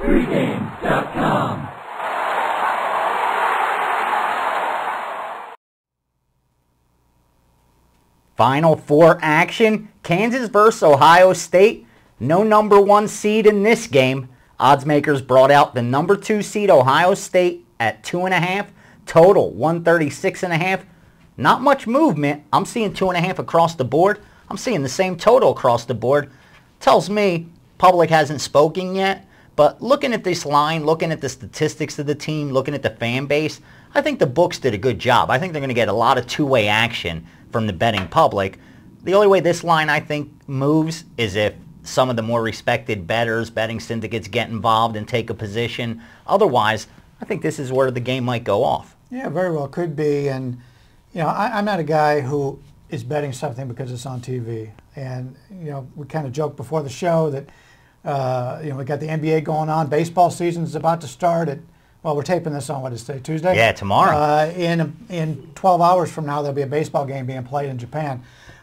Pregame.com. Final Four action, Kansas versus Ohio State. No number 1 seed in this game. Odds makers brought out the number 2 seed Ohio State at 2.5. Total 136.5. Not much movement. I'm seeing 2.5 across the board. I'm seeing the same total across the board. Tells me public hasn't spoken yet. But looking at this line, looking at the statistics of the team, looking at the fan base, I think the books did a good job. I think they're going to get a lot of two-way action from the betting public. The only way this line, I think, moves is if some of the more respected bettors, betting syndicates get involved and take a position. Otherwise, I think this is where the game might go off. Yeah, very well could be. And, you know, I'm not a guy who is betting something because it's on TV. And, you know, we kind of joked before the show that, you know, we got the NBA going on. Baseball season is about to start at, well, we're taping this on, what is today, Tuesday? Yeah, tomorrow. In 12 hours from now, there'll be a baseball game being played in Japan.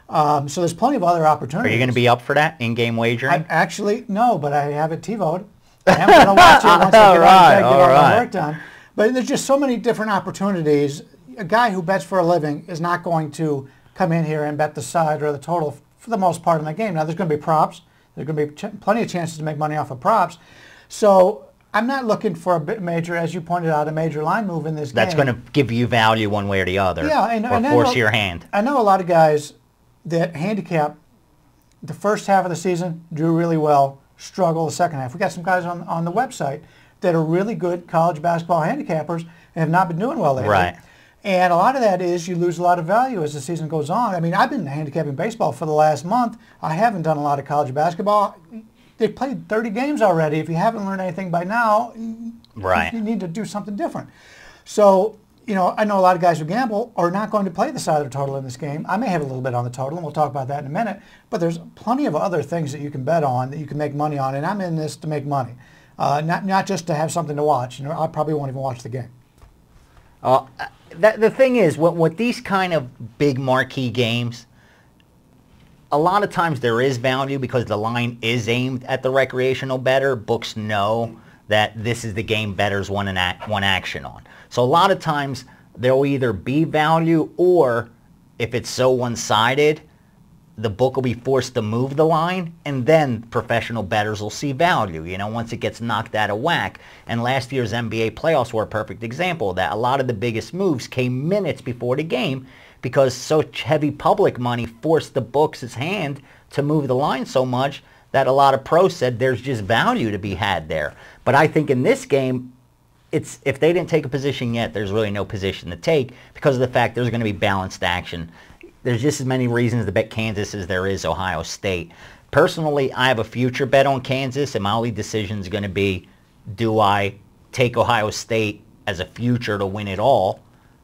So there's plenty of other opportunities. Are you going to be up for that in-game wagering? Actually, no, but I have it TiVo'd. I am going to watch it once I get all my work done. But there's just so many different opportunities. A guy who bets for a living is not going to come in here and bet the side or the total for the most part in the game. Now, there's going to be props. There's going to be plenty of chances to make money off of props. So I'm not looking for a bit major, as you pointed out, a major line move in this game. That's going to give you value one way or the other. Yeah, or force your hand. I know a lot of guys that handicap the first half of the season, do really well, struggle the second half. We got some guys on the website that are really good college basketball handicappers and have not been doing well lately. Right. And a lot of that is you lose a lot of value as the season goes on. I mean, I've been handicapping baseball for the last month. I haven't done a lot of college basketball. They've played 30 games already. If you haven't learned anything by now, right, you need to do something different. So, you know, I know a lot of guys who gamble are not going to play the side of the total in this game. I may have a little bit on the total, and we'll talk about that in a minute. But there's plenty of other things that you can bet on, that you can make money on, and I'm in this to make money, not just to have something to watch. You know, I probably won't even watch the game. The thing is, with these kind of big marquee games, a lot of times there is value because the line is aimed at the recreational bettor. Books know that this is the game bettors want action on. So a lot of times there will either be value, or if it's so one-sided, the book will be forced to move the line, and then professional bettors will see value, you know, once it gets knocked out of whack. And last year's NBA playoffs were a perfect example of that. A lot of the biggest moves came minutes before the game because such heavy public money forced the books' hand to move the line so much that a lot of pros said there's just value to be had there. But I think in this game, if they didn't take a position yet, there's really no position to take because of the fact there's going to be balanced action. There's just as many reasons to bet Kansas as there is Ohio State. Personally, I have a future bet on Kansas, and my only decision is going to be, do I take Ohio State as a future to win it all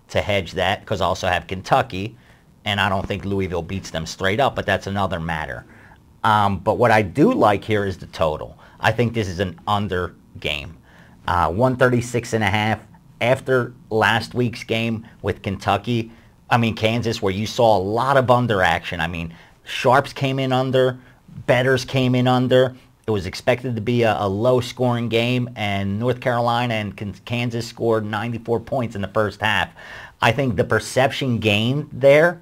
to hedge that, because I also have Kentucky, and I don't think Louisville beats them straight up, but that's another matter. But what I do like here is the total. I think this is an under game. 136.5 after last week's game with Kansas, where you saw a lot of under action. I mean, sharps came in under, bettors came in under. It was expected to be a low-scoring game, and North Carolina and Kansas scored 94 points in the first half. I think the perception gain there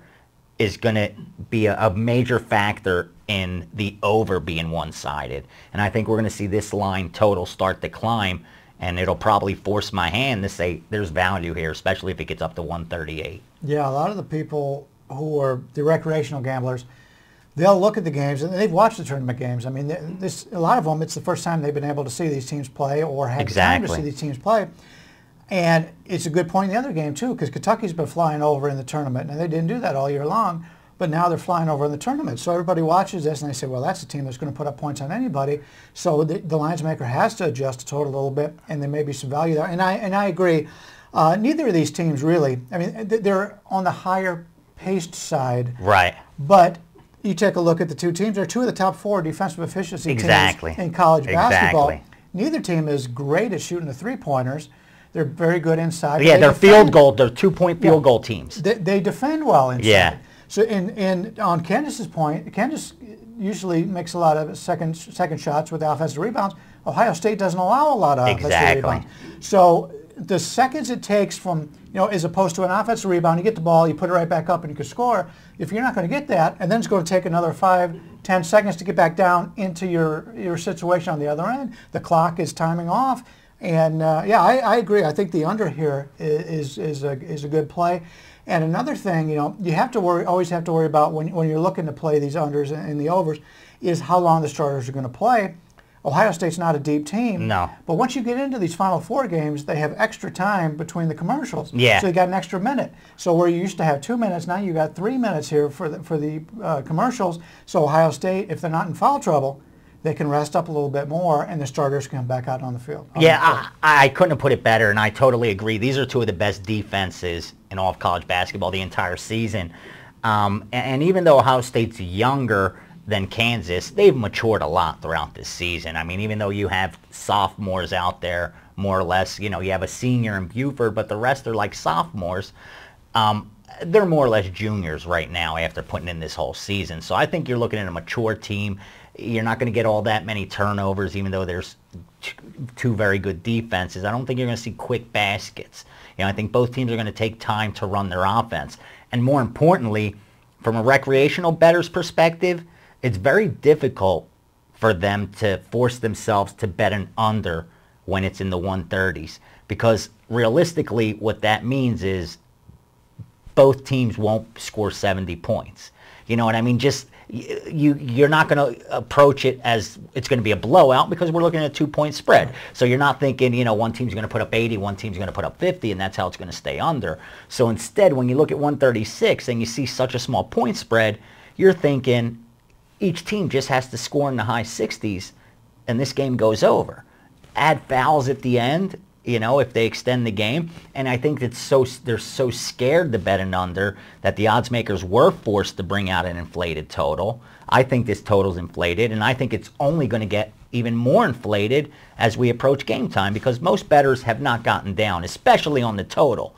is going to be a major factor in the over being one-sided. And I think we're going to see this line total start to climb, and it'll probably force my hand to say there's value here, especially if it gets up to 138. Yeah, a lot of the people who are the recreational gamblers, they'll look at the games, and they've watched the tournament games. I mean, a lot of them, it's the first time they've been able to see these teams play or have time to see these teams play. And it's a good point in the other game, too, because Kentucky's been flying over in the tournament, and they didn't do that all year long, but now they're flying over in the tournament. So everybody watches this, and they say, well, that's a team that's going to put up points on anybody. So the lines maker has to adjust the total a little bit, and there may be some value there. And I agree. Neither of these teams really, I mean, they're on the higher paced side. Right. But you take a look at the two teams. They're two of the top 4 defensive efficiency teams in college basketball. Neither team is great at shooting the three-pointers. They're very good inside. Yeah, they're 2-point field goal teams. They defend well inside. Yeah. So on Candace's point, Candace usually makes a lot of second shots with offensive rebounds. Ohio State doesn't allow a lot of offensive rebounds. So the seconds it takes from, as opposed to an offensive rebound, you get the ball, you put it right back up and you can score. If you're not going to get that, and then it's going to take another 5-10 seconds to get back down into your situation on the other end, the clock is timing off. And I agree. I think the under here is a good play. And another thing, you have to always have to worry about when you're looking to play these unders and the overs, is how long the starters are going to play. Ohio State's not a deep team. No. But once you get into these Final Four games, they have extra time between the commercials. Yeah. So you got an extra minute. So where you used to have 2 minutes, now you got 3 minutes here for the commercials. So Ohio State, if they're not in foul trouble, they can rest up a little bit more, and the starters can come back out on the field. I couldn't have put it better, and I totally agree. These are two of the best defenses in all of college basketball the entire season. And even though Ohio State's younger than Kansas, they've matured a lot throughout this season. I mean, even though you have sophomores out there, more or less, you have a senior in Buford, but the rest are like sophomores. They're more or less juniors right now after putting in this whole season. So I think you're looking at a mature team. You're not going to get all that many turnovers, even though there's two very good defenses. I don't think you're going to see quick baskets. I think both teams are going to take time to run their offense. And more importantly, from a recreational bettor's perspective, it's very difficult for them to force themselves to bet an under when it's in the 130s. Because realistically, what that means is both teams won't score 70 points. You know what I mean? Just you're not going to approach it as it's going to be a blowout because we're looking at a 2-point spread. Right. So you're not thinking, one team's going to put up 80, one team's going to put up 50, and that's how it's going to stay under. So instead, when you look at 136 and you see such a small point spread, you're thinking each team just has to score in the high 60s, and this game goes over. Add fouls at the end, if they extend the game. And I think they're so scared to bet an under that the odds makers were forced to bring out an inflated total. I think this total's inflated, and I think it's only going to get even more inflated as we approach game time because most bettors have not gotten down, especially on the total.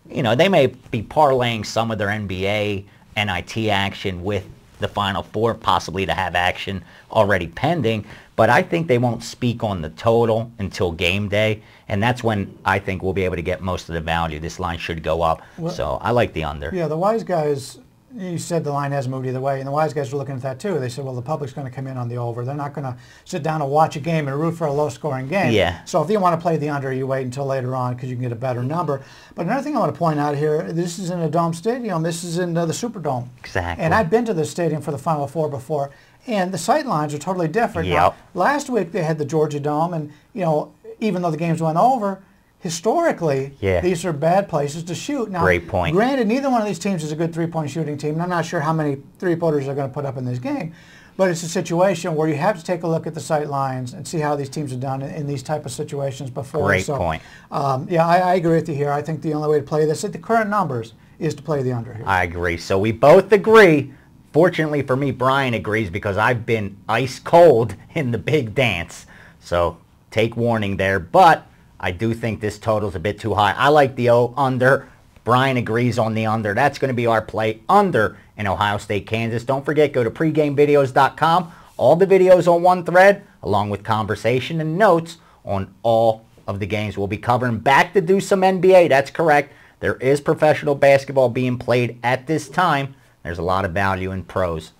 They may be parlaying some of their NBA, NIT action with the Final Four, possibly to have action already pending, but I think they won't speak on the total until game day, and that's when I think we'll be able to get most of the value. This line should go up, so I like the under. Yeah, the wise guys, you said the line hasn't moved either way, and the wise guys were looking at that too. They said, well, the public's going to come in on the over. They're not going to sit down and watch a game and root for a low-scoring game. Yeah. So if you want to play the under, you wait until later on because you can get a better number. But another thing I want to point out here, this is in a dome stadium. This is in the Superdome. Exactly. And I've been to this stadium for the Final Four before, and the sight lines are totally different. Yep. Now, last week they had the Georgia Dome, and even though the games went over, historically, these are bad places to shoot. Now, great point. Granted, neither one of these teams is a good three-point shooting team, and I'm not sure how many three-pointers they're going to put up in this game, but it's a situation where you have to take a look at the sight lines and see how these teams have done in these type of situations before. Great point. I agree with you here. I think the only way to play this at the current numbers is to play the under here. I agree. So we both agree. Fortunately for me, Brian agrees because I've been ice cold in the big dance. So take warning there. But I do think this total's a bit too high. I like the under. Brian agrees on the under. That's going to be our play under in Ohio State, Kansas. Don't forget, go to pregamevideos.com. All the videos on one thread, along with conversation and notes on all of the games we'll be covering. Back to do some NBA. That's correct. There is professional basketball being played at this time. There's a lot of value in pros.